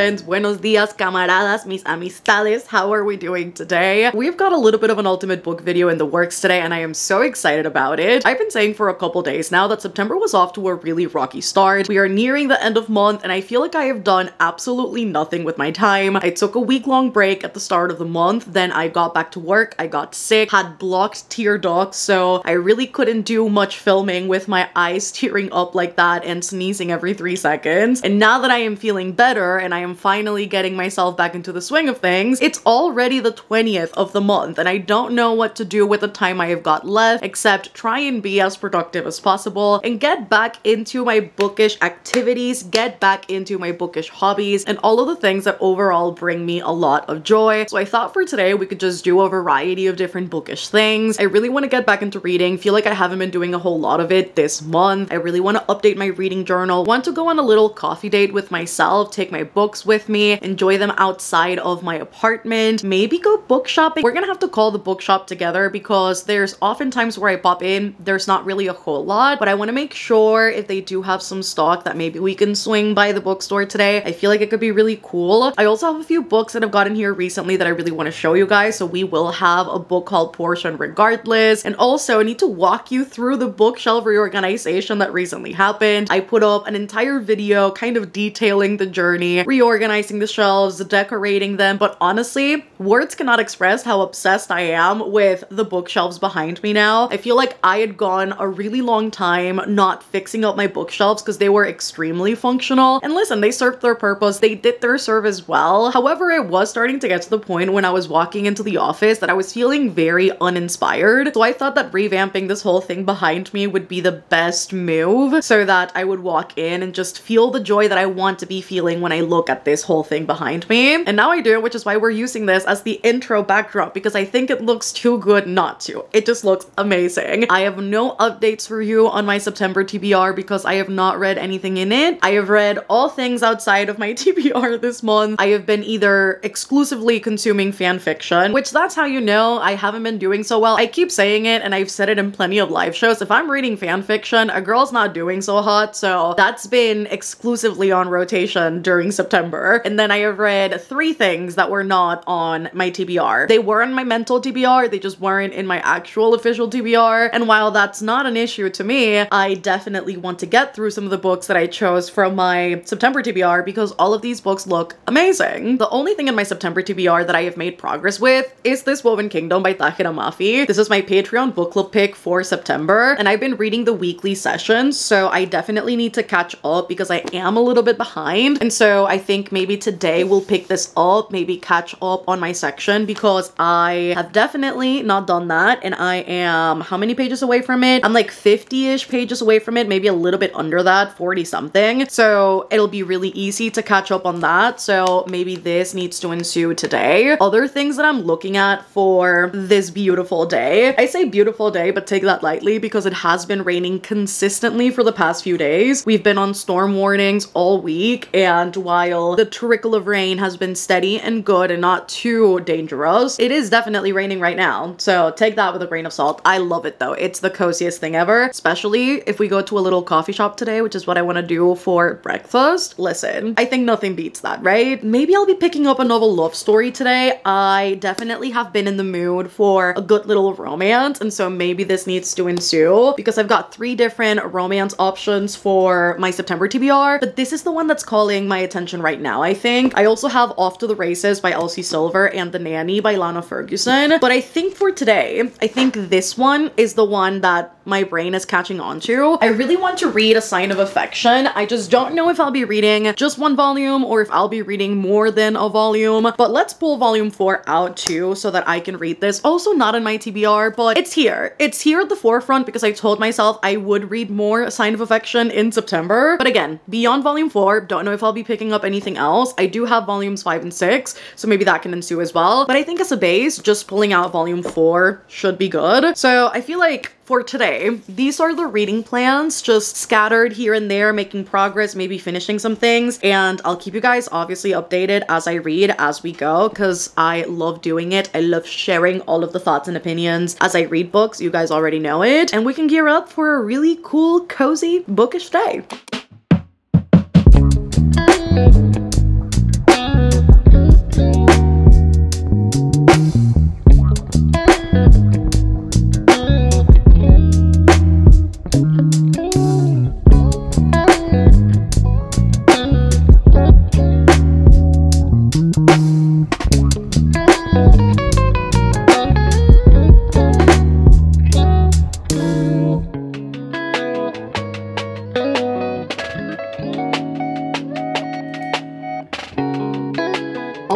friends, buenos dias, camaradas, mis amistades. How are we doing today? We've got a little bit of an ultimate book video in the works today, and I am so excited about it. I've been saying for a couple days now that September was off to a really rocky start. We are nearing the end of month, and I feel like I have done absolutely nothing with my time. I took a week-long break at the start of the month, then I got back to work, I got sick, had blocked tear ducts, so I really couldn't do much filming with my eyes tearing up like that and sneezing every 3 seconds. And now that I am feeling better and I am finally getting myself back into the swing of things, it's already the 20th of the month and I don't know what to do with the time I have got left except try and be as productive as possible and get back into my bookish activities, get back into my bookish hobbies, and all of the things that overall bring me a lot of joy. So I thought for today we could just do a variety of different bookish things. I really want to get back into reading. Feel like I haven't been doing a whole lot of it this month. I really want to update my reading journal, want to go on a little coffee date with myself, take my books with me, enjoy them outside of my apartment, maybe go book shopping. We're gonna have to call the bookshop together because there's often times where I pop in, there's not really a whole lot, but I want to make sure if they do have some stock that maybe we can swing by the bookstore today. I feel like it could be really cool. I also have a few books that have gotten here recently that I really want to show you guys, so we will have a book called Portion Regardless, and also I need to walk you through the bookshelf reorganization that recently happened. I put up an entire video kind of detailing the journey, reorganizing the shelves, decorating them, but honestly, words cannot express how obsessed I am with the bookshelves behind me now. I feel like I had gone a really long time not fixing up my bookshelves because they were extremely functional. And listen, they served their purpose. They did their service well. However, I was starting to get to the point when I was walking into the office that I was feeling very uninspired. So I thought that revamping this whole thing behind me would be the best move so that I would walk in and just feel the joy that I want to be feeling when I look at this whole thing behind me. And now I do, which is why we're using this as the intro backdrop because I think it looks too good not to. It just looks amazing. I have no updates for you on my September TBR because I have not read anything in it. I have read all things outside of my TBR this month. I have been either exclusively consuming fan fiction, which that's how you know I haven't been doing so well. I keep saying it and I've said it in plenty of live shows. If I'm reading fan fiction, a girl's not doing so hot, so that's been exclusively on rotation during September. And then I have read 3 things that were not on my TBR. They were on my mental TBR, they just weren't in my actual official TBR. And while that's not an issue to me, I definitely want to get through some of the books that I chose from my September TBR because all of these books look amazing. The only thing in my September TBR that I have made progress with is This Woven Kingdom by Tahira Mafi. This is my Patreon book club pick for September, and I've been reading the weekly sessions, so I definitely need to catch up because I am a little bit behind. And so I think maybe today we'll pick this up, maybe catch up on my section because I have definitely not done that, and I am how many pages away from it? I'm like 50-ish pages away from it, maybe a little bit under that, 40 something. So it'll be really easy to catch up on that. So maybe this needs to ensue today. Other things that I'm looking at for this beautiful day. I say beautiful day, but take that lightly because it has been raining consistently for the past few days. We've been on storm warnings all week, and while the trickle of rain has been steady and good and not too dangerous, it is definitely raining right now. So take that with a grain of salt. I love it though. It's the coziest thing ever, especially if we go to a little coffee shop today, which is what I want to do for breakfast. Listen, I think nothing beats that, right? Maybe I'll be picking up a novel love story today. I definitely have been in the mood for a good little romance, and so maybe this needs to ensue because I've got 3 different romance options for my September TBR, but this is the one that's calling my attention right now, I think. I also have Off to the Races by Elsie Silver and The Nanny by Lana Ferguson, but I think for today, I think this one is the one that my brain is catching on to. I really want to read A Sign of Affection. I just don't know if I'll be reading just 1 volume or if I'll be reading more than a volume, but let's pull volume 4 out too so that I can read this. Also not in my TBR, but it's here. It's here at the forefront because I told myself I would read more A Sign of Affection in September. But again, beyond volume 4, don't know if I'll be picking up anything else. I do have volumes 5 and 6, so maybe that can ensue as well. But I think as a base, just pulling out volume 4 should be good. So I feel like for today, these are the reading plans, just scattered here and there, making progress, maybe finishing some things, and I'll keep you guys obviously updated as I read as we go because I love doing it. I love sharing all of the thoughts and opinions as I read books. You guys already know it, and we can gear up for a really cool, cozy, bookish day.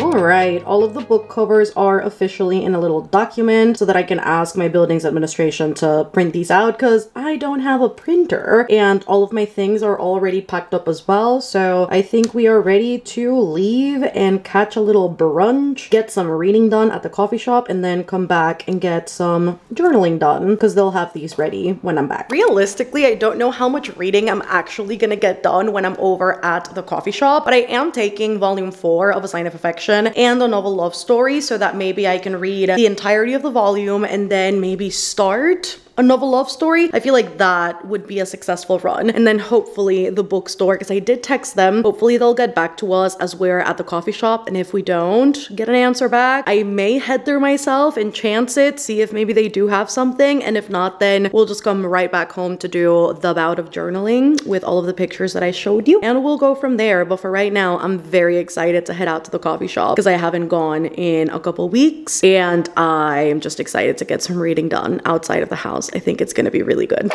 Alright, all of the book covers are officially in a little document so that I can ask my building's administration to print these out because I don't have a printer and all of my things are already packed up as well. So I think we are ready to leave and catch a little brunch, get some reading done at the coffee shop, and then come back and get some journaling done because they'll have these ready when I'm back. Realistically, I don't know how much reading I'm actually gonna get done when I'm over at the coffee shop, but I am taking volume 4 of A Sign of Affection and A Novel Love Story so that maybe I can read the entirety of the volume and then maybe start a novel love story. I feel like that would be a successful run. And then hopefully the bookstore, because I did text them, hopefully they'll get back to us as we're at the coffee shop. And if we don't get an answer back, I may head there myself and chance it, see if maybe they do have something. And if not, then we'll just come right back home to do the bout of journaling with all of the pictures that I showed you. And we'll go from there. But for right now, I'm very excited to head out to the coffee shop because I haven't gone in a couple weeks. And I'm just excited to get some reading done outside of the house. I think it's going to be really good.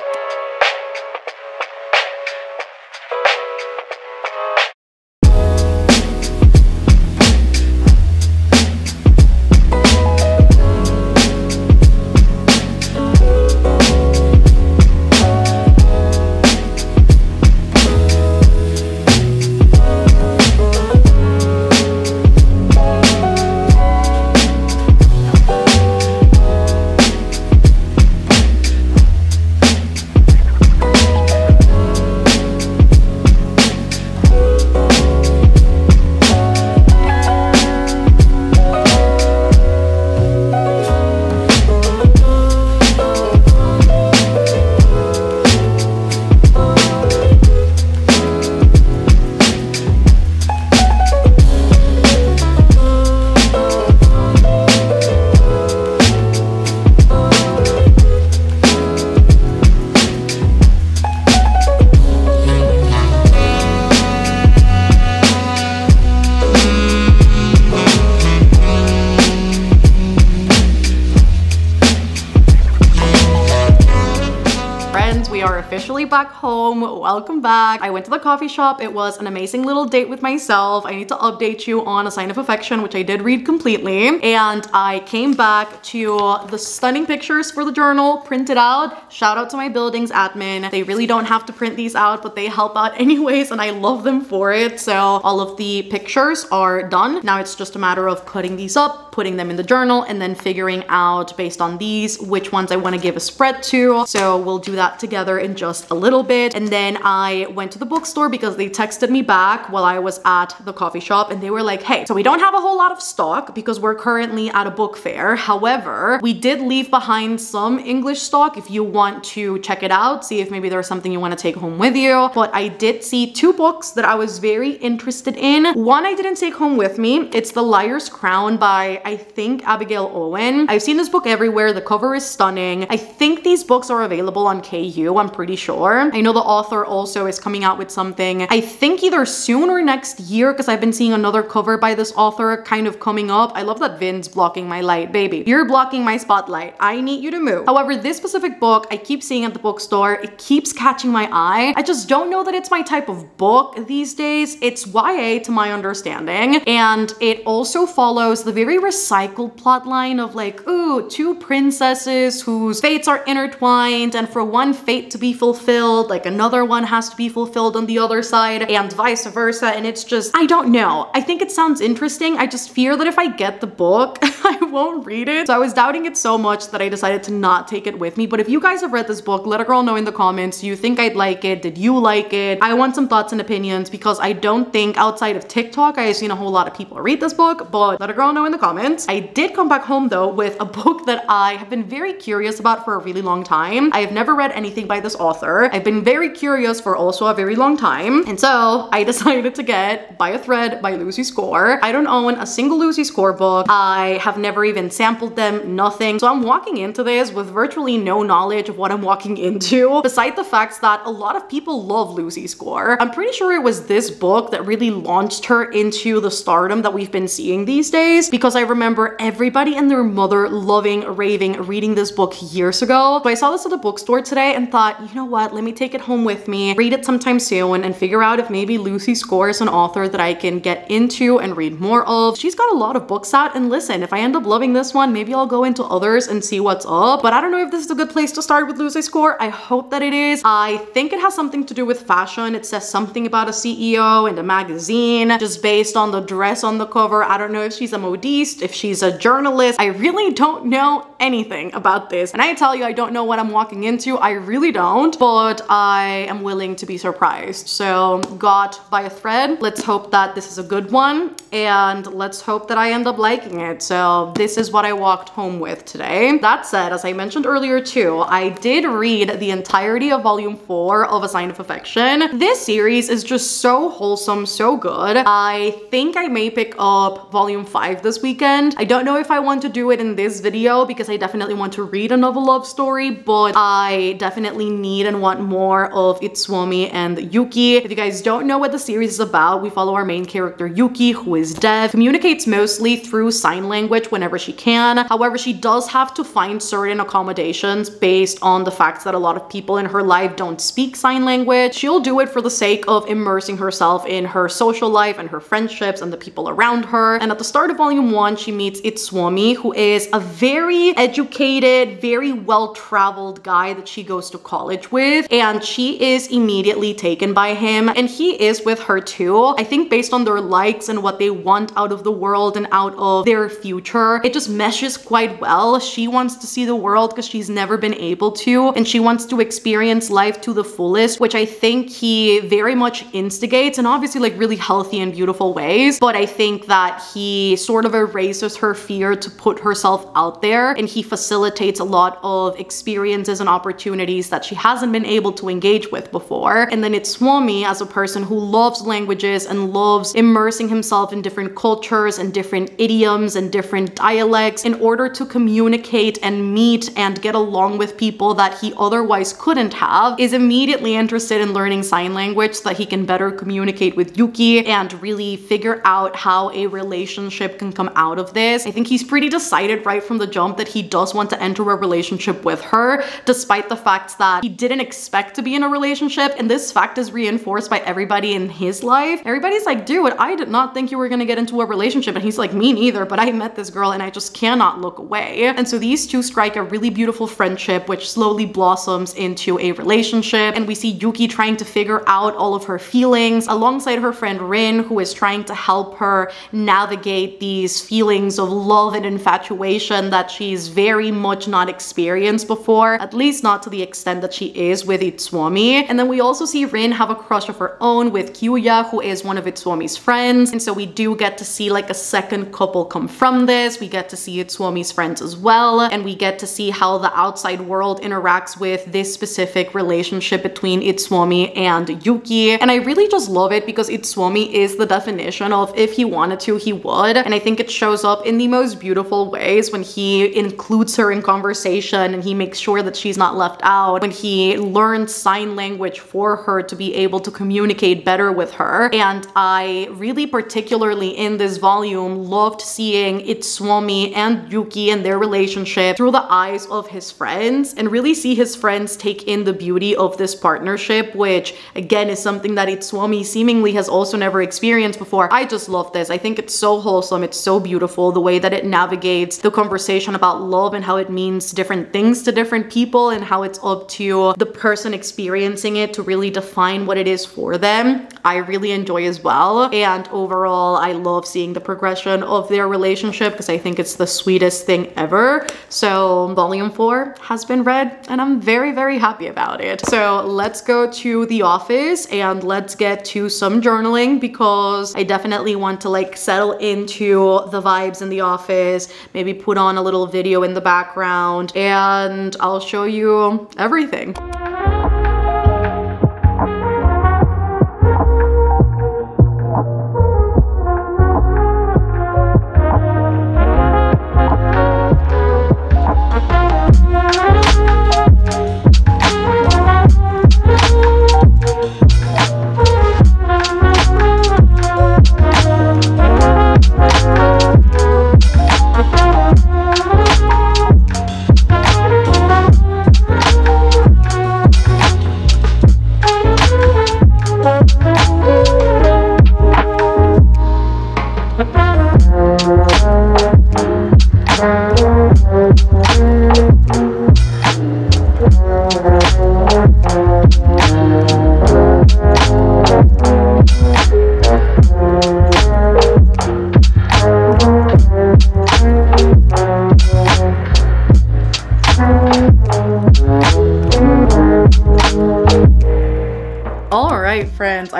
Officially back home. Welcome back. I went to the coffee shop. It was an amazing little date with myself. I need to update you on A Sign of Affection, which I did read completely. And I came back to the stunning pictures for the journal printed out. Shout out to my buildings admin. They really don't have to print these out, but they help out anyways, and I love them for it. So all of the pictures are done. Now it's just a matter of cutting these up, putting them in the journal, and then figuring out based on these which ones I want to give a spread to. So we'll do that together in just a little bit. And then I went to the bookstore because they texted me back while I was at the coffee shop and they were like, hey, so we don't have a whole lot of stock because we're currently at a book fair. However, we did leave behind some English stock if you want to check it out, see if maybe there's something you want to take home with you. But I did see 2 books that I was very interested in. One I didn't take home with me. It's The Liar's Crown by, I think, Abigail Owen. I've seen this book everywhere. The cover is stunning. I think these books are available on KU, I'm pretty sure. I know the author also is coming out with something, I think either soon or next year, because I've been seeing another cover by this author kind of coming up. I love that Vin's blocking my light. Baby, you're blocking my spotlight. I need you to move. However, this specific book I keep seeing at the bookstore. It keeps catching my eye. I just don't know that it's my type of book these days. It's YA to my understanding, and it also follows the very recycled plot line of like, ooh, 2 princesses whose fates are intertwined, and for one fate to be fulfilled, like another one has to be fulfilled on the other side, and vice versa. And it's just, I don't know. I think it sounds interesting. I just fear that if I get the book, I won't read it. So I was doubting it so much that I decided to not take it with me. But if you guys have read this book, let a girl know in the comments. Do you think I'd like it? Did you like it? I want some thoughts and opinions because I don't think outside of TikTok I've seen a whole lot of people read this book, but let a girl know in the comments. I did come back home though with a book that I have been very curious about for a really long time. I have never read anything by this author. I've been very curious for also a very long time. And so I decided to get By a Thread by Lucy Score. I don't own a single Lucy Score book. I have never even sampled them, nothing. So I'm walking into this with virtually no knowledge of what I'm walking into, besides the fact that a lot of people love Lucy Score. I'm pretty sure it was this book that really launched her into the stardom that we've been seeing these days, because I remember everybody and their mother loving, raving, reading this book years ago. So I saw this at the bookstore today and thought, you know what? what, let me take it home with me, read it sometime soon, and figure out if maybe Lucy Score is an author that I can get into and read more of. She's got a lot of books out, and listen, if I end up loving this one, maybe I'll go into others and see what's up. But I don't know if this is a good place to start with Lucy Score. I hope that it is. I think it has something to do with fashion. It says something about a CEO and a magazine just based on the dress on the cover. I don't know if she's a modiste, if she's a journalist. I really don't know anything about this. And I tell you, I don't know what I'm walking into. I really don't, but I am willing to be surprised. So got by a thread. Let's hope that this is a good one, and let's hope that I end up liking it. So this is what I walked home with today. That said, as I mentioned earlier too, I did read the entirety of volume 4 of A Sign of Affection. This series is just so wholesome, so good. I think I may pick up volume 5 this weekend. I don't know if I want to do it in this video because I definitely want to read another love story, but I definitely need and want more of Itsuomi and Yuki. If you guys don't know what the series is about, we follow our main character Yuki, who is deaf, communicates mostly through sign language whenever she can. However, she does have to find certain accommodations based on the fact that a lot of people in her life don't speak sign language. She'll do it for the sake of immersing herself in her social life and her friendships and the people around her. And at the start of volume 1, she meets Itsuomi, who is a very educated, very well-traveled guy that she goes to college with, and she is immediately taken by him, and he is with her too. I think based on their likes and what they want out of the world and out of their future, it just meshes quite well. She wants to see the world because she's never been able to, and she wants to experience life to the fullest, which I think he very much instigates, and obviously like really healthy and beautiful ways. But I think that he sort of erases her fear to put herself out there, and he facilitates a lot of experiences and opportunities that she hasn't been able to engage with before. And then Itsuomi, as a person who loves languages and loves immersing himself in different cultures and different idioms and different dialects in order to communicate and meet and get along with people that he otherwise couldn't have, is immediately interested in learning sign language so that he can better communicate with Yuki and really figure out how a relationship can come out of this. I think he's pretty decided right from the jump that he does want to enter a relationship with her, despite the fact that he didn't expect to be in a relationship, and this fact is reinforced by everybody in his life. Everybody's like, dude, I did not think you were gonna get into a relationship, and he's like, me neither, but I met this girl and I just cannot look away. And so these two strike a really beautiful friendship, which slowly blossoms into a relationship, and we see Yuki trying to figure out all of her feelings alongside her friend Rin, who is trying to help her navigate these feelings of love and infatuation that she's very much not experienced before, at least not to the extent that she is with Itsuomi. And then we also see Rin have a crush of her own with Kyuya, who is one of Itsuomi's friends, and so we do get to see like a second couple come from this. We get to see Itsuomi's friends as well, and we get to see how the outside world interacts with this specific relationship between Itsuomi and Yuki. And I really just love it because Itsuomi is the definition of if he wanted to, he would. And I think it shows up in the most beautiful ways when he includes her in conversation and he makes sure that she's not left out, when he learns sign language for her to be able to communicate better with her. And I really, particularly in this volume, loved seeing Itsuomi and Yuki and their relationship through the eyes of his friends, and really see his friends take in the beauty of this partnership, which again is something that Itsuomi seemingly has also never experienced before. I just love this. I think it's so wholesome, it's so beautiful, the way that it navigates the conversation about love and how it means different things to different people, and how it's up to the person experiencing it to really define what it is for them. I really enjoy as well, and overall I love seeing the progression of their relationship because I think it's the sweetest thing ever. So volume 4 has been read and I'm very, very happy about it. So let's go to the office and let's get to some journaling because I definitely want to like settle into the vibes in the office, maybe put on a little video in the background, and I'll show you everything.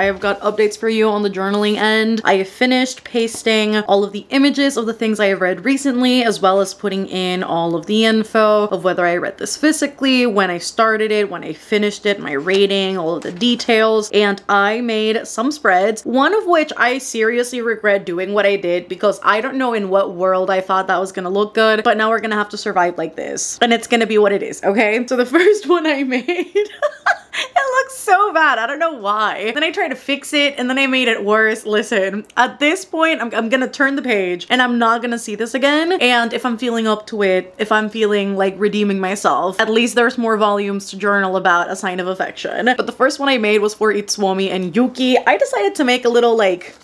have got updates for you on the journaling end. I have finished pasting all of the images of the things I have read recently, as well as putting in all of the info of whether I read this physically, when I started it, when I finished it, my rating, all of the details. And I made some spreads, one of which I seriously regret doing what I did because I don't know in what world I thought that was gonna look good, but now we're gonna have to survive like this. And it's gonna be what it is, okay? So the first one I made, it looks so bad. I don't know why. Then I tried to fix it and then I made it worse. Listen, at this point, I'm gonna turn the page and I'm not gonna see this again. And if I'm feeling up to it, if I'm feeling like redeeming myself, at least there's more volumes to journal about A Sign of Affection. But the first one I made was for Itsuomi and Yuki. I decided to make a little like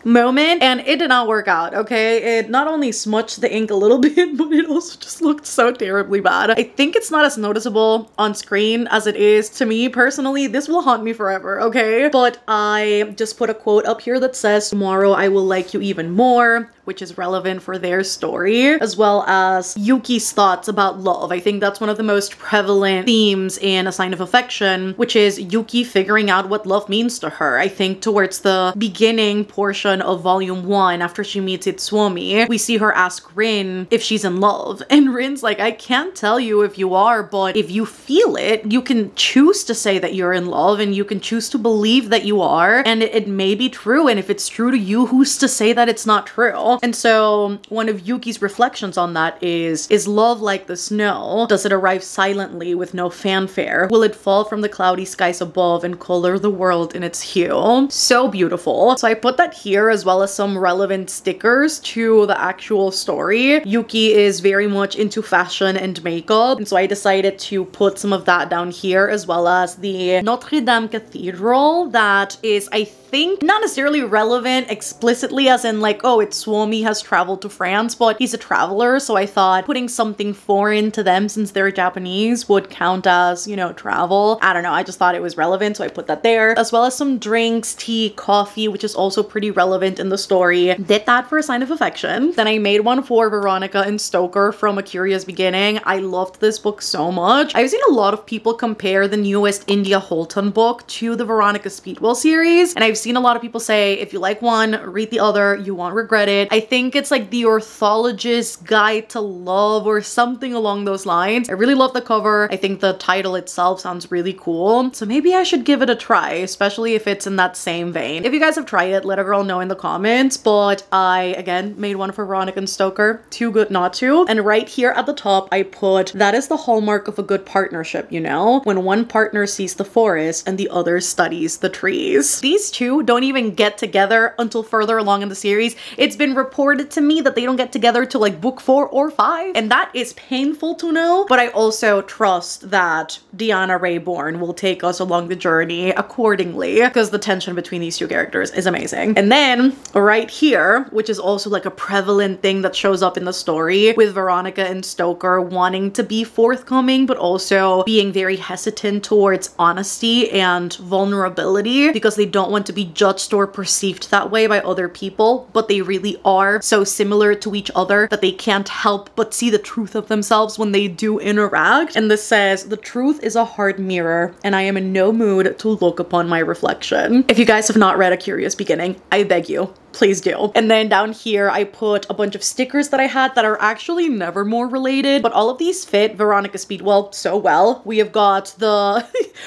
moment and it did not work out, okay? It not only smudged the ink a little bit, but it also just looked so terribly bad. I think it's not as noticeable on screen as it is to me personally. This will haunt me forever, okay? But I just put a quote up here that says, "Tomorrow I will like you even more," which is relevant for their story, as well as Yuki's thoughts about love. I think that's one of the most prevalent themes in A Sign of Affection, which is Yuki figuring out what love means to her. I think towards the beginning portion of volume 1, after she meets Itsuomi, we see her ask Rin if she's in love. And Rin's like, "I can't tell you if you are, but if you feel it, you can choose to say that you're in love and you can choose to believe that you are. And it may be true. And if it's true to you, who's to say that it's not true?" And so one of Yuki's reflections on that is love like the snow? Does it arrive silently with no fanfare? Will it fall from the cloudy skies above and color the world in its hue? So beautiful. So I put that here as well as some relevant stickers to the actual story. Yuki is very much into fashion and makeup, and so I decided to put some of that down here, as well as the Notre Dame Cathedral that is, I think, not necessarily relevant explicitly as in like, oh, Itsuomi has traveled to France, but he's a traveler, so I thought putting something foreign to them since they're Japanese would count as, you know, travel. I don't know, I just thought it was relevant, so I put that there, as well as some drinks, tea, coffee, which is also pretty relevant in the story. Did that for A Sign of Affection. Then I made one for Veronica and Stoker from A Curious Beginning. I loved this book so much. I've seen a lot of people compare the newest India Holton book to the Veronica Speedwell series, and I've seen a lot of people say, if you like one, read the other, you won't regret it. I think it's like the Orthologist's Guide to Love or something along those lines. I really love the cover. I think the title itself sounds really cool. So maybe I should give it a try, especially if it's in that same vein. If you guys have tried it, let a girl know in the comments. But I, again, made one for Veronica and Stoker. Too good not to. And right here at the top, I put, that is the hallmark of a good partnership, you know? When one partner sees the forest and the other studies the trees. These two don't even get together until further along in the series. It's been reported to me that they don't get together till like book 4 or 5, and that is painful to know, but I also trust that Deanna Raybourn will take us along the journey accordingly, because the tension between these two characters is amazing. And then right here, which is also like a prevalent thing that shows up in the story, with Veronica and Stoker wanting to be forthcoming, but also being very hesitant towards honesty and vulnerability because they don't want to be judged or perceived that way by other people, but they really are so similar to each other that they can't help but see the truth of themselves when they do interact. And this says, "The truth is a hard mirror, and I am in no mood to look upon my reflection." If you guys have not read A Curious Beginning, I beg you, please do. And then down here, I put a bunch of stickers that I had that are actually Nevermore related, but all of these fit Veronica Speedwell so well. We have got the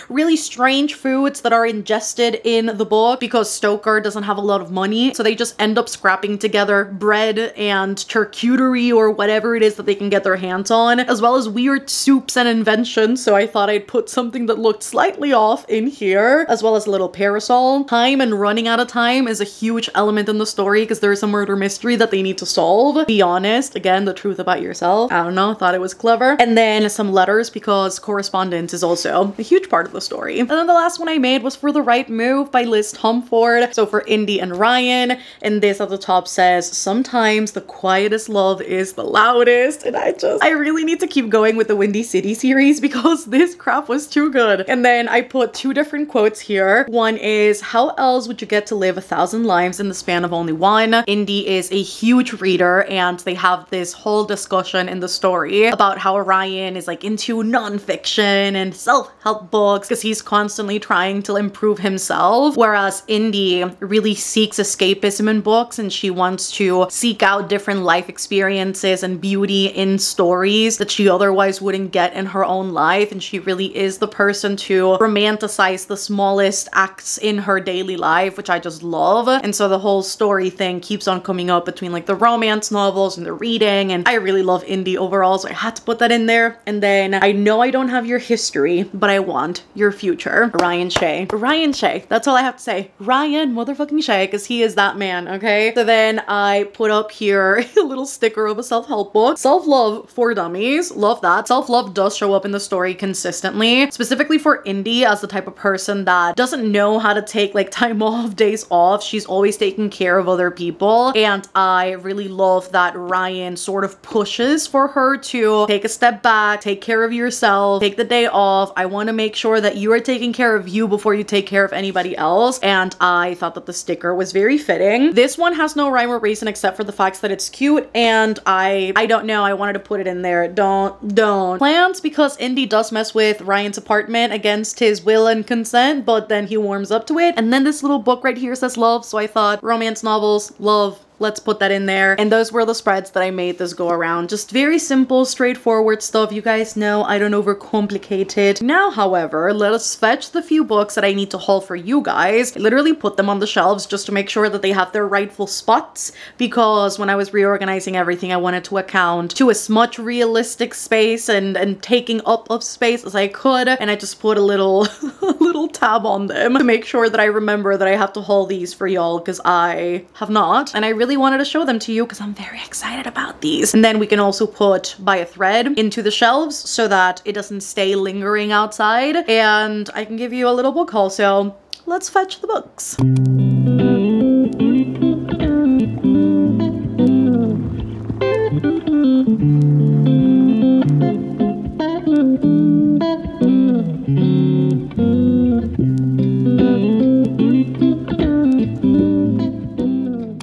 really strange foods that are ingested in the book because Stoker doesn't have a lot of money, so they just end up scrapping together bread and charcuterie or whatever it is that they can get their hands on, as well as weird soups and inventions, so I thought I'd put something that looked slightly off in here, as well as a little parasol. Time and running out of time is a huge element in the story because there's a murder mystery that they need to solve. Be honest, again, the truth about yourself. I don't know, thought it was clever. And then some letters because correspondence is also a huge part of the story. And then the last one I made was for The Right Move by Liz Humford. So for Indy and Ryan, and this at the top says, "Sometimes the quietest love is the loudest." And I really need to keep going with the Windy City series because this crap was too good. And then I put two different quotes here. One is, "How else would you get to live 1,000 lives in the span fan of only one. Indy is a huge reader, and they have this whole discussion in the story about how Ryan is like into nonfiction and self-help books because he's constantly trying to improve himself, whereas Indy really seeks escapism in books, and she wants to seek out different life experiences and beauty in stories that she otherwise wouldn't get in her own life. And she really is the person to romanticize the smallest acts in her daily life, which I just love. And so the whole story thing keeps on coming up between like the romance novels and the reading, and I really love Indy overall, so I had to put that in there. And then I know I don't have your history, but I want your future. Ryan Shea. Ryan Shea. That's all I have to say. Ryan motherfucking Shea, because he is that man, okay? So then I put up here a little sticker of a self-help book. Self-love for dummies. Love that. Self-love does show up in the story consistently, specifically for Indy as the type of person that doesn't know how to take like time off, days off. She's always taking care of other people, and I really love that Ryan sort of pushes for her to take a step back, take care of yourself, take the day off. I want to make sure that you are taking care of you before you take care of anybody else, and I thought that the sticker was very fitting. This one has no rhyme or reason except for the fact that it's cute, and I don't know, I wanted to put it in there. Don't. Plans, because Indy does mess with Ryan's apartment against his will and consent, but then he warms up to it. And then this little book right here says love, so I thought romance novels, love, let's put that in there. And those were the spreads that I made this go around. Just very simple, straightforward stuff. You guys know I don't overcomplicate it. Now, however, let us fetch the few books that I need to haul for you guys. I literally put them on the shelves just to make sure that they have their rightful spots, because when I was reorganizing everything, I wanted to account to as much realistic space and taking up of space as I could. And I just put a little little tab on them to make sure that I remember that I have to haul these for y'all, because I have not. And I really wanted to show them to you because I'm very excited about these. And then we can also put by a thread into the shelves so that it doesn't stay lingering outside, and I can give you a little book haul. So let's fetch the books.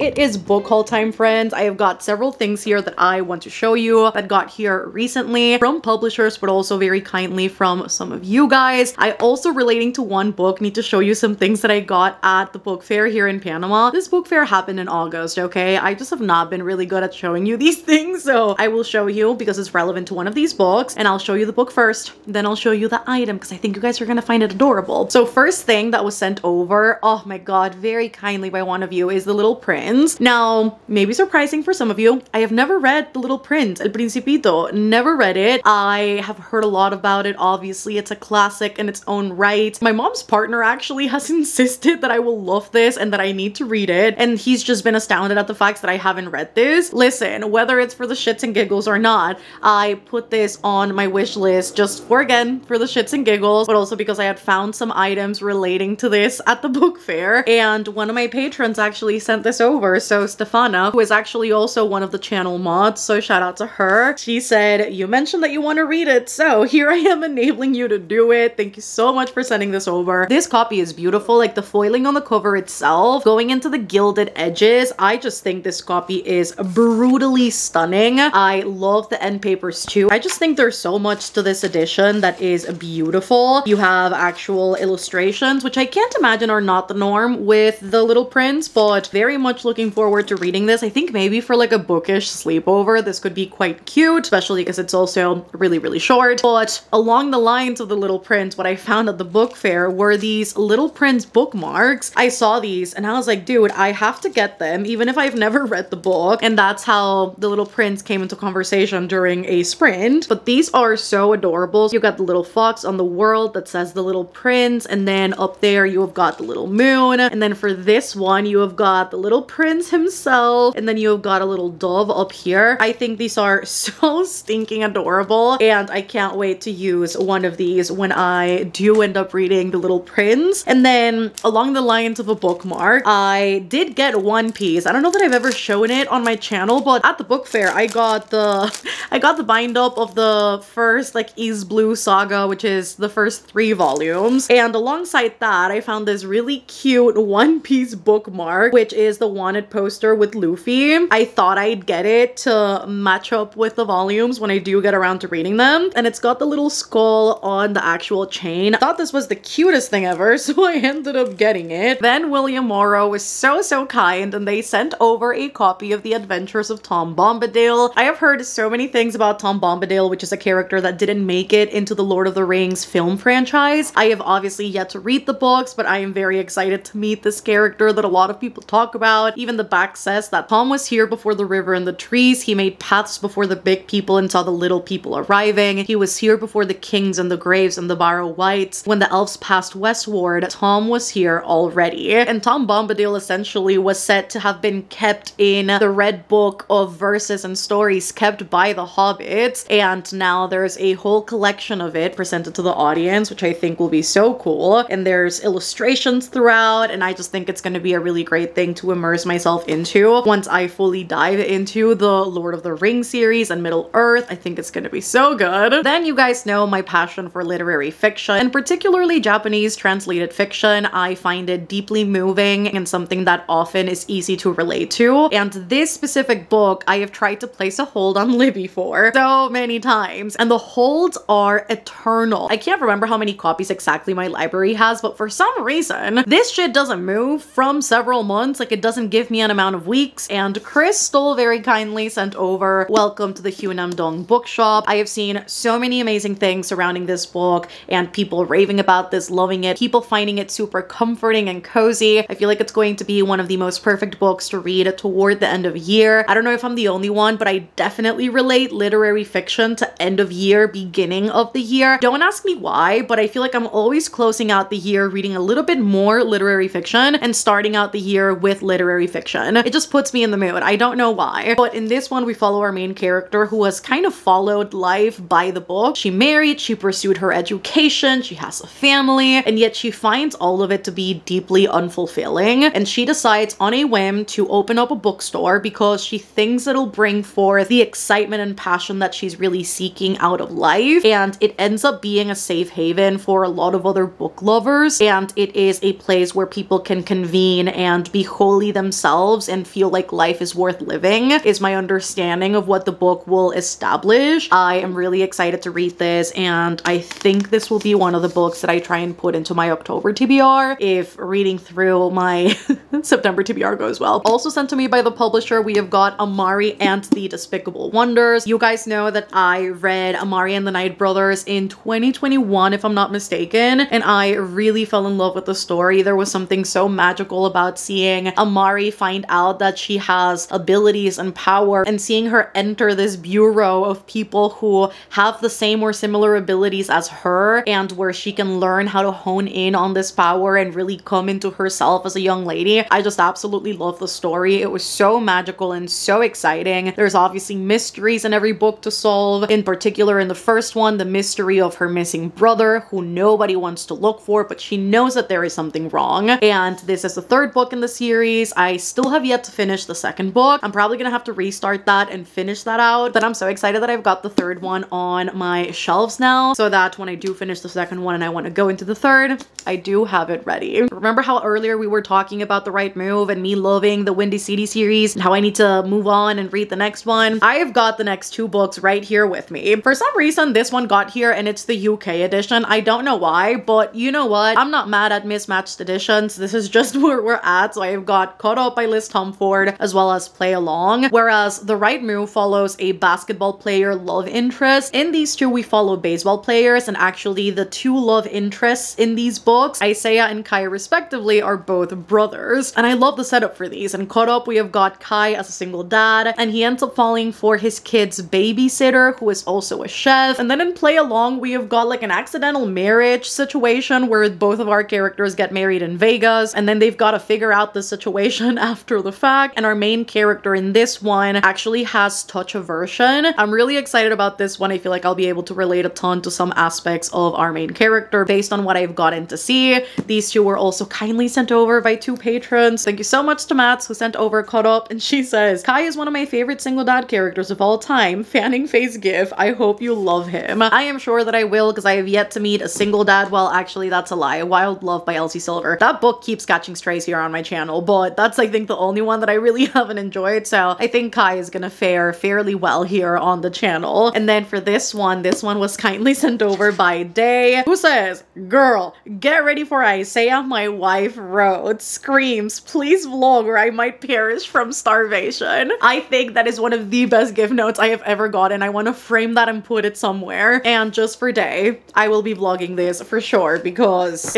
It is book haul time, friends. I have got several things here that I want to show you that got here recently from publishers, but also very kindly from some of you guys. I also, relating to one book, need to show you some things that I got at the book fair here in Panama. This book fair happened in August, okay? I just have not been really good at showing you these things, so I will show you because it's relevant to one of these books, and I'll show you the book first, then I'll show you the item because I think you guys are gonna find it adorable. So first thing that was sent over, oh my god, very kindly by one of you, is The Little Prince. Now, maybe surprising for some of you, I have never read The Little Prince, El Principito. Never read it. I have heard a lot about it. Obviously, it's a classic in its own right. My mom's partner actually has insisted that I will love this and that I need to read it, and he's just been astounded at the fact that I haven't read this. Listen, whether it's for the shits and giggles or not, I put this on my wish list just for, again, for the shits and giggles, but also because I had found some items relating to this at the book fair, and one of my patrons actually sent this over. So Stefana, who is actually also one of the channel mods, so shout out to her. She said, you mentioned that you want to read it, so here I am enabling you to do it. Thank you so much for sending this over. This copy is beautiful, like the foiling on the cover itself, going into the gilded edges. I just think this copy is brutally stunning. I love the end papers too. I just think there's so much to this edition that is beautiful. You have actual illustrations, which I can't imagine are not the norm with The Little Prince, but very much looking forward to reading this. I think maybe for like a bookish sleepover, this could be quite cute, especially because it's also really, really short. But along the lines of The Little Prince, what I found at the book fair were these Little Prince bookmarks. I saw these and I was like, dude, I have to get them, even if I've never read the book. And that's how The Little Prince came into conversation during a sprint. But these are so adorable. You got the little fox on the world that says The Little Prince, and then up there you have got the little moon, and then for this one you have got the Little Prince himself, and then you have got a little dove up here. I think these are so stinking adorable, and I can't wait to use one of these when I do end up reading The Little Prince. And then along the lines of a bookmark, I did get One Piece. I don't know that I've ever shown it on my channel, but at the book fair I got the bind up of the first like Is Blue saga, which is the first 3 volumes, and alongside that I found this really cute One Piece bookmark, which is the Wanted red poster with Luffy. I thought I'd get it to match up with the volumes when I do get around to reading them. And it's got the little skull on the actual chain. I thought this was the cutest thing ever, so I ended up getting it. Then William Morrow was so kind and they sent over a copy of The Adventures of Tom Bombadil. I have heard so many things about Tom Bombadil, which is a character that didn't make it into the Lord of the Rings film franchise. I have obviously yet to read the books, but I am very excited to meet this character that a lot of people talk about. Even the back says that Tom was here before the river and the trees. He made paths before the big people and saw the little people arriving. He was here before the kings and the graves and the Barrow Wights. When the elves passed westward, Tom was here already. And Tom Bombadil essentially was said to have been kept in the Red Book of verses and stories kept by the hobbits, and now there's a whole collection of it presented to the audience, which I think will be so cool. And there's illustrations throughout, and I just think it's going to be a really great thing to immerse myself into once I fully dive into the Lord of the Rings series and Middle-earth. I think it's going to be so good. Then you guys know my passion for literary fiction, and particularly Japanese translated fiction. I find it deeply moving and something that often is easy to relate to. And this specific book, I have tried to place a hold on Libby for so many times, and the holds are eternal. I can't remember how many copies exactly my library has, but for some reason, this shit doesn't move from several months. Like, it doesn't give me an amount of weeks. And Crystal very kindly sent over Welcome to the Hunam Dong Bookshop. I have seen so many amazing things surrounding this book and people raving about this, loving it, people finding it super comforting and cozy. I feel like it's going to be one of the most perfect books to read toward the end of year. I don't know if I'm the only one, but I definitely relate literary fiction to end of year, beginning of the year. Don't ask me why, but I feel like I'm always closing out the year reading a little bit more literary fiction and starting out the year with literary fiction. It just puts me in the mood. I don't know why. But in this one, we follow our main character who has kind of followed life by the book. She married, she pursued her education, she has a family, and yet she finds all of it to be deeply unfulfilling. And she decides on a whim to open up a bookstore because she thinks it'll bring forth the excitement and passion that she's really seeking out of life. And it ends up being a safe haven for a lot of other book lovers. And it is a place where people can convene and be wholly themselves and feel like life is worth living, is my understanding of what the book will establish. I am really excited to read this, and I think this will be one of the books that I try and put into my October TBR if reading through my September TBR goes well. Also sent to me by the publisher, we have got Amari and the Despicable Wonders. You guys know that I read Amari and the Night Brothers in 2021, if I'm not mistaken, and I really fell in love with the story. There was something so magical about seeing Amari find out that she has abilities and power, and seeing her enter this bureau of people who have the same or similar abilities as her, and where she can learn how to hone in on this power and really come into herself as a young lady. I just absolutely love the story. It was so magical and so exciting. There's obviously mysteries in every book to solve. In particular, in the first one, the mystery of her missing brother, who nobody wants to look for, but she knows that there is something wrong. And this is the third book in the series. I still have yet to finish the second book. I'm probably gonna have to restart that and finish that out, but I'm so excited that I've got the third one on my shelves now, so that when I do finish the second one and I want to go into the third, I do have it ready. Remember how earlier we were talking about The Right Move and me loving the Windy City series and how I need to move on and read the next one? I have got the next two books right here with me. For some reason, this one got here and it's the UK edition. I don't know why, but you know what? I'm not mad at mismatched editions. This is just where we're at. So I have got Caught Up by Liz Humford as well as Play Along, whereas The Right Move follows a basketball player love interest. In these two, we follow baseball players, and actually the two love interests in these books, Isaiah and Kai respectively, are both brothers. And I love the setup for these. In Caught Up, we have got Kai as a single dad, and he ends up falling for his kid's babysitter, who is also a chef. And then in Play Along, we have got like an accidental marriage situation where both of our characters get married in Vegas, and then they've got to figure out the situation after the fact. And our main character in this one actually has touch aversion. I'm really excited about this one. I feel like I'll be able to relate a ton to some aspects of our main character based on what I've gotten to see. These two were also kindly sent over by two patrons. Thank you so much to Mats, who sent over Caught Up, and she says, Kai is one of my favorite single dad characters of all time. Fanning face gif. I hope you love him. I am sure that I will, because I have yet to meet a single dad. Well, actually, that's a lie. Wild Love by Elsie Silver. That book keeps catching strays here on my channel, but that's, I think, think, the only one that I really haven't enjoyed. So I think Kai is gonna fare fairly well here on the channel. And then for this one was kindly sent over by Day, who says, "Girl, get ready for Isaiah, my wife wrote. Screams, please vlog or I might perish from starvation." I think that is one of the best gift notes I have ever gotten. I want to frame that and put it somewhere. And just for Day, I will be vlogging this for sure because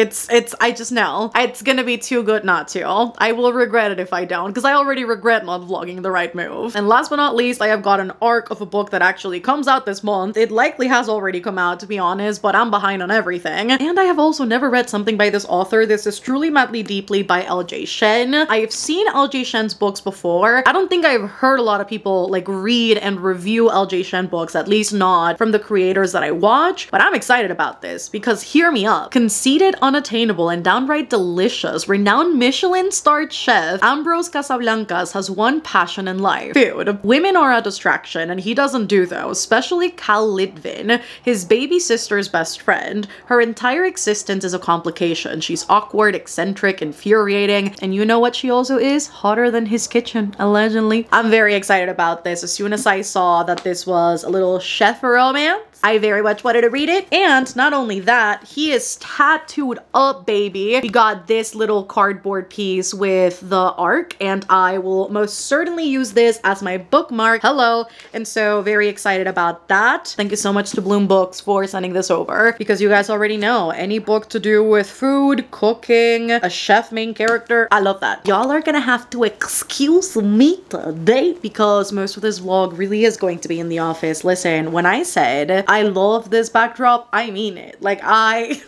I just know it's gonna be too good not to. I will regret it if I don't, because I already regret not vlogging The Right Move. And last but not least, I have got an arc of a book that actually comes out this month. It likely has already come out, to be honest, but I'm behind on everything. And I have also never read something by this author. This is Truly Madly Deeply by LJ Shen. I have seen LJ Shen's books before. I don't think I've heard a lot of people like read and review LJ Shen books, at least not from the creators that I watch, but I'm excited about this because hear me up. Conceited, unattainable, and downright delicious, renowned Michelin-starred chef Ambrose Casablancas has one passion in life: food. Women are a distraction, and he doesn't do those, especially Cal Litvin, his baby sister's best friend. Her entire existence is a complication. She's awkward, eccentric, infuriating, and you know what she also is? Hotter than his kitchen, allegedly. I'm very excited about this. As soon as I saw that this was a little chef romance, I very much wanted to read it. And not only that, he is tattooed up, baby. We got this little cardboard piece with the arc, and I will most certainly use this as my bookmark. Hello. And so very excited about that. Thank you so much to Bloom Books for sending this over, because you guys already know any book to do with food, cooking, a chef main character, I love that. Y'all are gonna have to excuse me today because most of this vlog really is going to be in the office. Listen, when I said I love this backdrop, I mean it. Like, I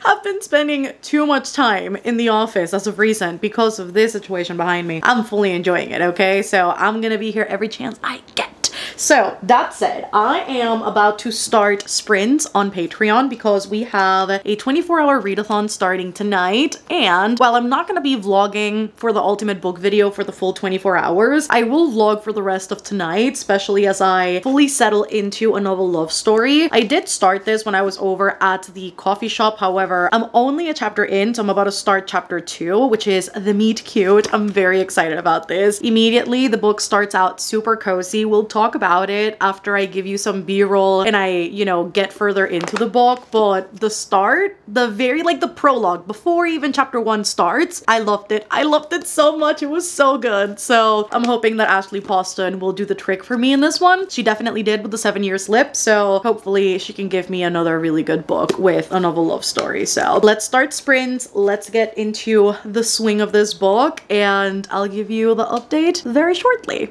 have been spending too much time in the office as of recent because of this situation behind me. I'm fully enjoying it, okay? So I'm gonna be here every chance I get. So that said, I am about to start sprints on Patreon because we have a 24-hour readathon starting tonight. And while I'm not going to be vlogging for the ultimate book video for the full 24 hours, I will vlog for the rest of tonight, especially as I fully settle into a novel love story. I did start this when I was over at the coffee shop. However, I'm only a chapter in, so I'm about to start chapter 2, which is The Meet Cute. I'm very excited about this. Immediately, the book starts out super cozy. We'll talk about it after I give you some b-roll and I, you know, get further into the book. But the start, the prologue before even chapter 1 starts, I loved it. I loved it so much. It was so good. So I'm hoping that Ashley Poston will do the trick for me in this one. She definitely did with The 7-Year Slip. So hopefully she can give me another really good book with a novel love story. So let's start sprints. Let's get into the swing of this book and I'll give you the update very shortly.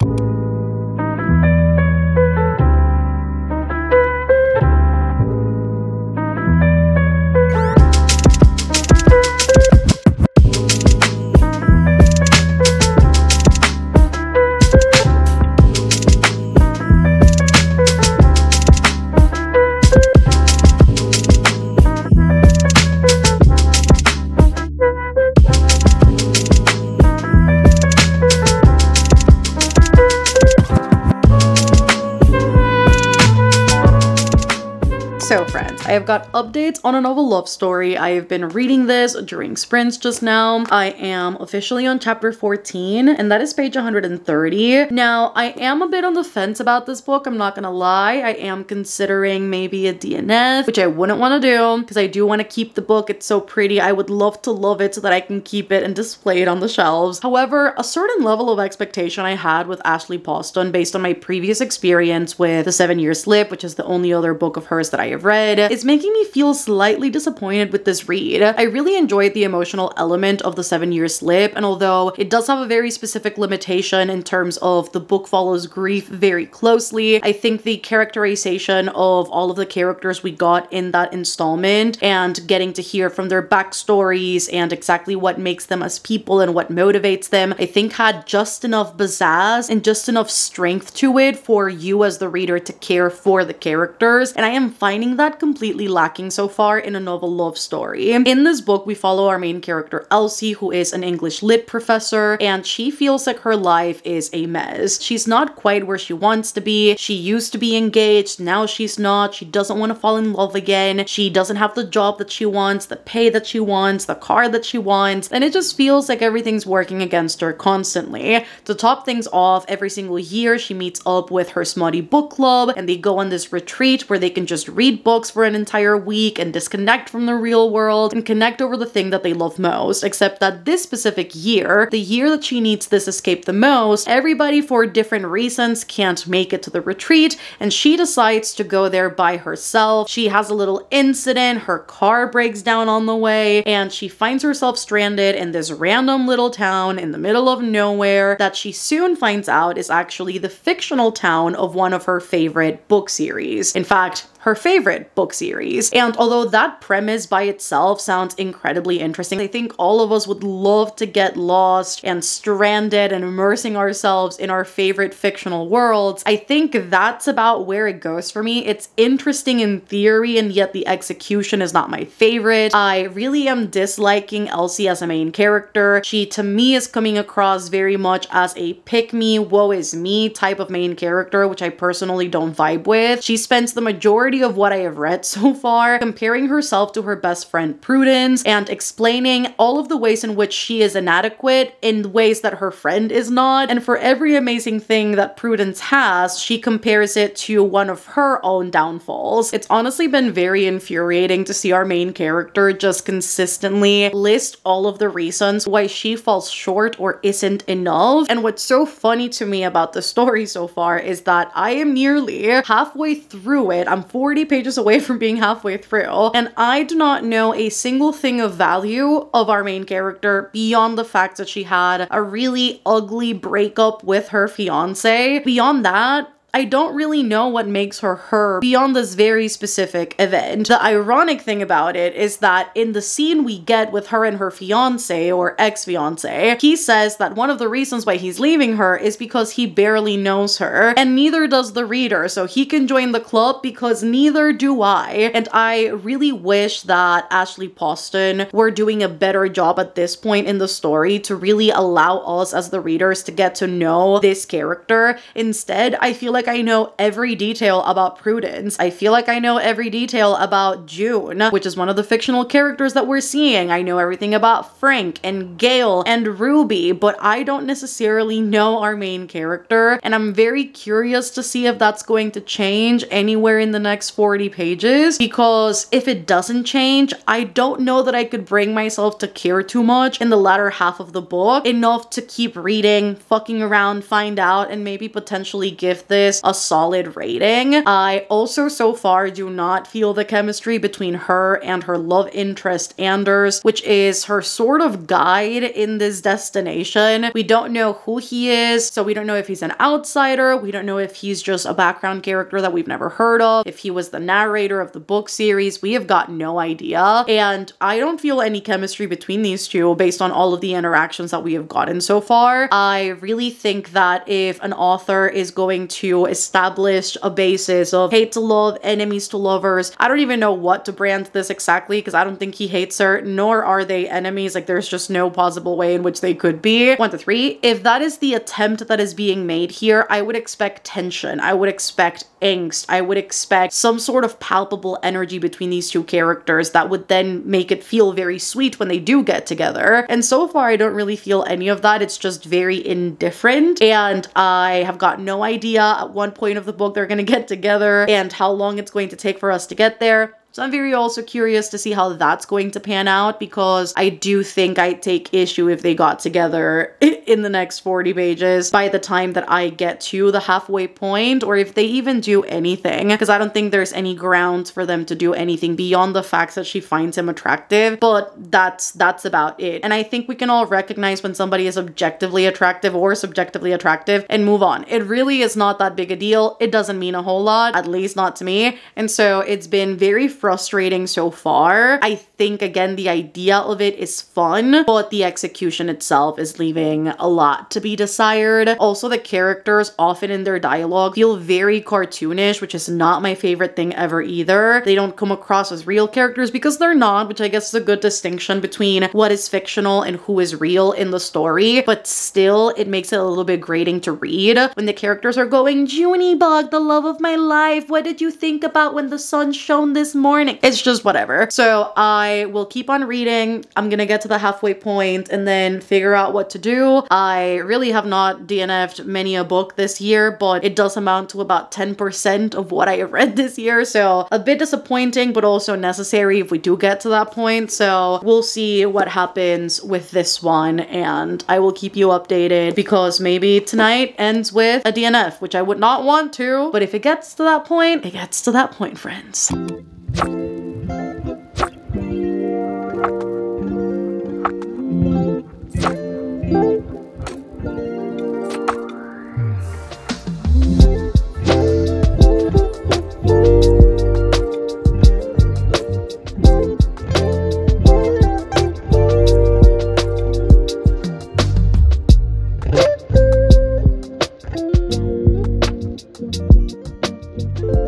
So friends, I have got updates on a novel love story. I have been reading this during sprints just now. I am officially on chapter 14 and that is page 130. Now, I am a bit on the fence about this book, I'm not gonna lie. I am considering maybe a DNF, which I wouldn't want to do because I do want to keep the book. It's so pretty. I would love to love it so that I can keep it and display it on the shelves. However, a certain level of expectation I had with Ashley Poston based on my previous experience with The 7-Year Slip, which is the only other book of hers that I have read, is making me feel slightly disappointed with this read. I really enjoyed the emotional element of The 7-Year Slip, and although it does have a very specific limitation in terms of the book follows grief very closely, I think the characterization of all of the characters we got in that installment and getting to hear from their backstories and exactly what makes them as people and what motivates them, I think had just enough pizzazz and just enough strength to it for you as the reader to care for the characters, and I am finding finding that completely lacking so far in a novel love story. In this book, we follow our main character Elsie, who is an English lit professor, and she feels like her life is a mess. She's not quite where she wants to be. She used to be engaged, now she's not. She doesn't want to fall in love again. She doesn't have the job that she wants, the pay that she wants, the car that she wants, and it just feels like everything's working against her constantly. To top things off, every single year she meets up with her smutty book club, and they go on this retreat where they can just read books for an entire week and disconnect from the real world and connect over the thing that they love most. Except that this specific year, the year that she needs this escape the most, everybody for different reasons can't make it to the retreat, and she decides to go there by herself. She has a little incident, her car breaks down on the way, and she finds herself stranded in this random little town in the middle of nowhere that she soon finds out is actually the fictional town of one of her favorite book series. In fact, her favorite book series. And although that premise by itself sounds incredibly interesting, I think all of us would love to get lost and stranded and immersing ourselves in our favorite fictional worlds. I think that's about where it goes for me. It's interesting in theory, and yet the execution is not my favorite. I really am disliking Elsie as a main character. She, to me, is coming across very much as a pick-me, woe is me type of main character, which I personally don't vibe with. She spends the majority of what I have read so far comparing herself to her best friend Prudence and explaining all of the ways in which she is inadequate in ways that her friend is not. And for every amazing thing that Prudence has, she compares it to one of her own downfalls. It's honestly been very infuriating to see our main character just consistently list all of the reasons why she falls short or isn't enough. And what's so funny to me about the story so far is that I am nearly halfway through it. I'm 40 pages away from being halfway through, and I do not know a single thing of value of our main character beyond the fact that she had a really ugly breakup with her fiance. Beyond that, I don't really know what makes her her beyond this very specific event. The ironic thing about it is that in the scene we get with her and her fiance or ex-fiance, he says that one of the reasons why he's leaving her is because he barely knows her, and neither does the reader, so he can join the club because neither do I. And I really wish that Ashley Poston were doing a better job at this point in the story to really allow us as the readers to get to know this character. Instead, I feel like I know every detail about Prudence. I feel like I know every detail about June, which is one of the fictional characters that we're seeing. I know everything about Frank and Gail and Ruby, but I don't necessarily know our main character, and I'm very curious to see if that's going to change anywhere in the next 40 pages, because if it doesn't change, I don't know that I could bring myself to care too much in the latter half of the book, enough to keep reading, fucking around, find out, and maybe potentially give this a solid rating. I also so far do not feel the chemistry between her and her love interest Anders, which is her sort of guide in this destination. We don't know who he is, so we don't know if he's an outsider, we don't know if he's just a background character that we've never heard of, if he was the narrator of the book series. We have got no idea, and I don't feel any chemistry between these two based on all of the interactions that we have gotten so far. I really think that if an author is going to establish a basis of hate to love, enemies to lovers, I don't even know what to brand this exactly, because I don't think he hates her, nor are they enemies. Like, there's just no possible way in which they could be. 1 to 3. If that is the attempt that is being made here, I would expect tension. I would expect angst. I would expect some sort of palpable energy between these two characters that would then make it feel very sweet when they do get together. And so far, I don't really feel any of that. It's just very indifferent, and I have got no idea at one point of the book they're gonna get together and how long it's going to take for us to get there. So I'm very also curious to see how that's going to pan out, because I do think I'd take issue if they got together in the next 40 pages by the time that I get to the halfway point, or if they even do anything, because I don't think there's any grounds for them to do anything beyond the fact that she finds him attractive, but that's about it. And I think we can all recognize when somebody is objectively attractive or subjectively attractive and move on. It really is not that big a deal. It doesn't mean a whole lot, at least not to me. And so it's been very frustrating so far. I think, again, the idea of it is fun, but the execution itself is leaving a lot to be desired. Also, the characters often in their dialogue feel very cartoonish, which is not my favorite thing ever either. They don't come across as real characters because they're not, which I guess is a good distinction between what is fictional and who is real in the story, but still it makes it a little bit grating to read when the characters are going, Junebug, the love of my life, what did you think about when the sun shone this morning? It's just whatever. So I will keep on reading. I'm gonna get to the halfway point and then figure out what to do. I really have not DNF'd many a book this year, but it does amount to about 10% of what I have read this year. So a bit disappointing, but also necessary if we do get to that point. So we'll see what happens with this one, and I will keep you updated because maybe tonight ends with a DNF, which I would not want to, but if it gets to that point, it gets to that point, friends.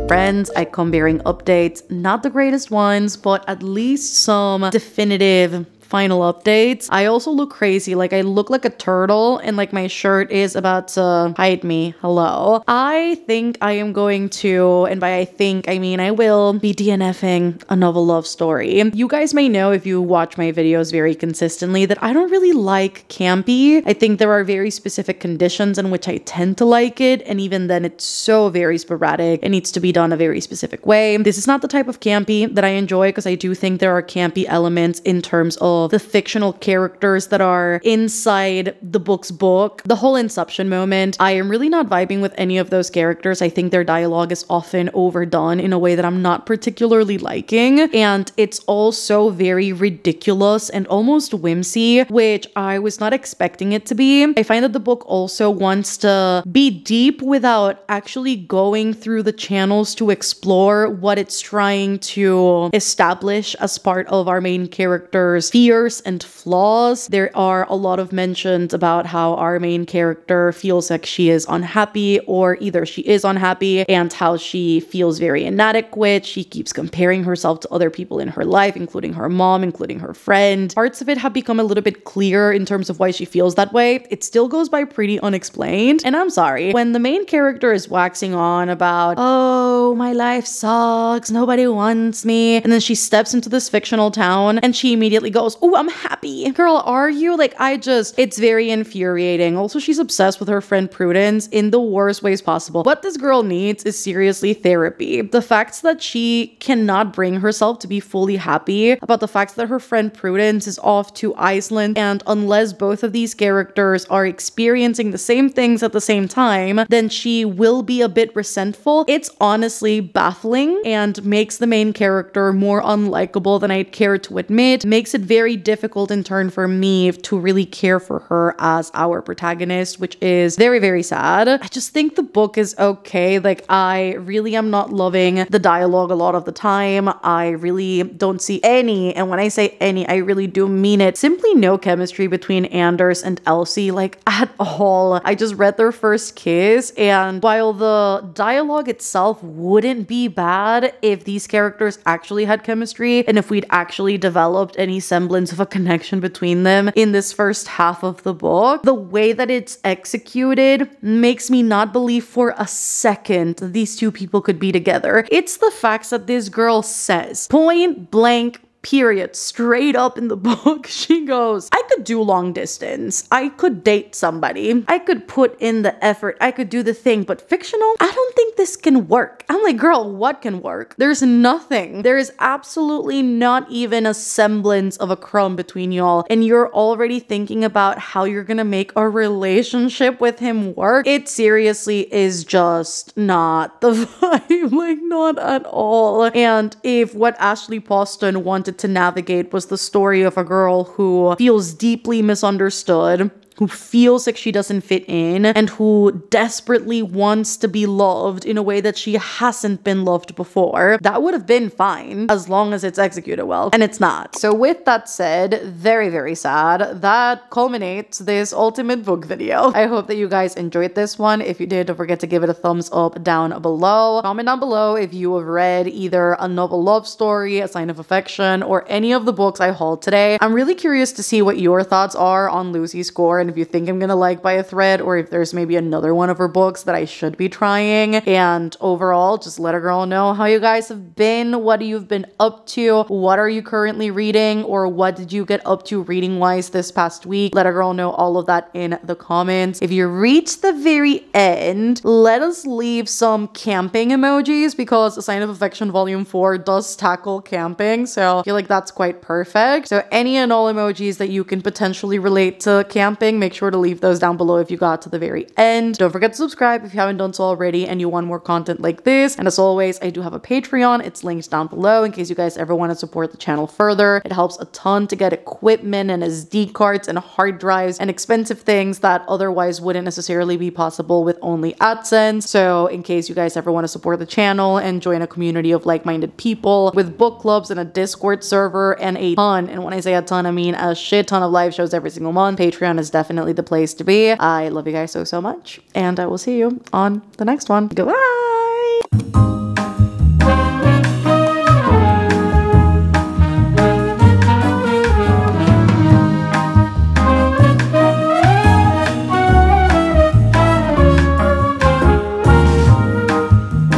Friends, I come bearing updates, not the greatest ones, but at least some definitive final updates. I also look crazy, like I look like a turtle and like my shirt is about to hide me. Hello. I think I am going to, and by I think I mean I will, be DNFing a novel love story. You guys may know if you watch my videos very consistently that I don't really like campy. I think there are very specific conditions in which I tend to like it, and even then it's so very sporadic. It needs to be done a very specific way. This is not the type of campy that I enjoy because I do think there are campy elements in terms of the fictional characters that are inside the book's book. The whole Inception moment, I am really not vibing with any of those characters. I think their dialogue is often overdone in a way that I'm not particularly liking, and it's also very ridiculous and almost whimsy, which I was not expecting it to be. I find that the book also wants to be deep without actually going through the channels to explore what it's trying to establish as part of our main character's fears and flaws. There are a lot of mentions about how our main character feels like she is unhappy, or either she is unhappy, and how she feels very inadequate. She keeps comparing herself to other people in her life, including her mom, including her friend. Parts of it have become a little bit clearer in terms of why she feels that way. It still goes by pretty unexplained, and I'm sorry. When the main character is waxing on about, oh, my life sucks, nobody wants me, and then she steps into this fictional town and she immediately goes, oh, I'm happy. Girl, are you? Like, it's very infuriating. Also, she's obsessed with her friend Prudence in the worst ways possible. What this girl needs is seriously therapy. The fact that she cannot bring herself to be fully happy about the fact that her friend Prudence is off to Iceland, and unless both of these characters are experiencing the same things at the same time, then she will be a bit resentful. It's honestly baffling and makes the main character more unlikable than I'd care to admit. Makes it very difficult in turn for me to really care for her as our protagonist, which is very, very sad. I just think the book is okay. Like, I really am not loving the dialogue a lot of the time. I really don't see any, and when I say any, I really do mean it, simply no chemistry between Anders and Elsie, like at all. I just read their first kiss, and while the dialogue itself wouldn't be bad if these characters actually had chemistry and if we'd actually developed any semblance of a connection between them in this first half of the book, the way that it's executed makes me not believe for a second that these two people could be together. It's the facts that this girl says, point blank, period, straight up in the book. She goes, I could do long distance. I could date somebody. I could put in the effort. I could do the thing, but fictional? I don't think this can work. I'm like, girl, what can work? There's nothing. There is absolutely not even a semblance of a crumb between y'all, and you're already thinking about how you're gonna make a relationship with him work. It seriously is just not the vibe, like not at all. And if what Ashley Poston wanted to navigate was the story of a girl who feels deeply misunderstood, who feels like she doesn't fit in and who desperately wants to be loved in a way that she hasn't been loved before, that would have been fine as long as it's executed well, and it's not. So with that said, very, very sad. That culminates this ultimate book video. I hope that you guys enjoyed this one. If you did, don't forget to give it a thumbs up down below. Comment down below if you have read either A Noble Love Story, A Sign of Affection, or any of the books I hauled today. I'm really curious to see what your thoughts are on Lucy's score, and if you think I'm gonna like By a Thread, or if there's maybe another one of her books that I should be trying. And overall, just let a girl know how you guys have been, what you've been up to, what are you currently reading, or what did you get up to reading wise this past week. Let a girl know all of that in the comments. If you reach the very end, let us leave some camping emojis, because A Sign of Affection Volume 4 does tackle camping, so I feel like that's quite perfect. So any and all emojis that you can potentially relate to camping, make sure to leave those down below if you got to the very end. Don't forget to subscribe if you haven't done so already and you want more content like this. And as always, I do have a Patreon. It's linked down below in case you guys ever want to support the channel further. It helps a ton to get equipment and SD cards and hard drives and expensive things that otherwise wouldn't necessarily be possible with only AdSense. So in case you guys ever want to support the channel and join a community of like-minded people with book clubs and a Discord server and a ton, and when I say a ton, I mean a shit ton of live shows every single month, Patreon is definitely the place to be. I love you guys so much, and I will see you on the next one. Goodbye!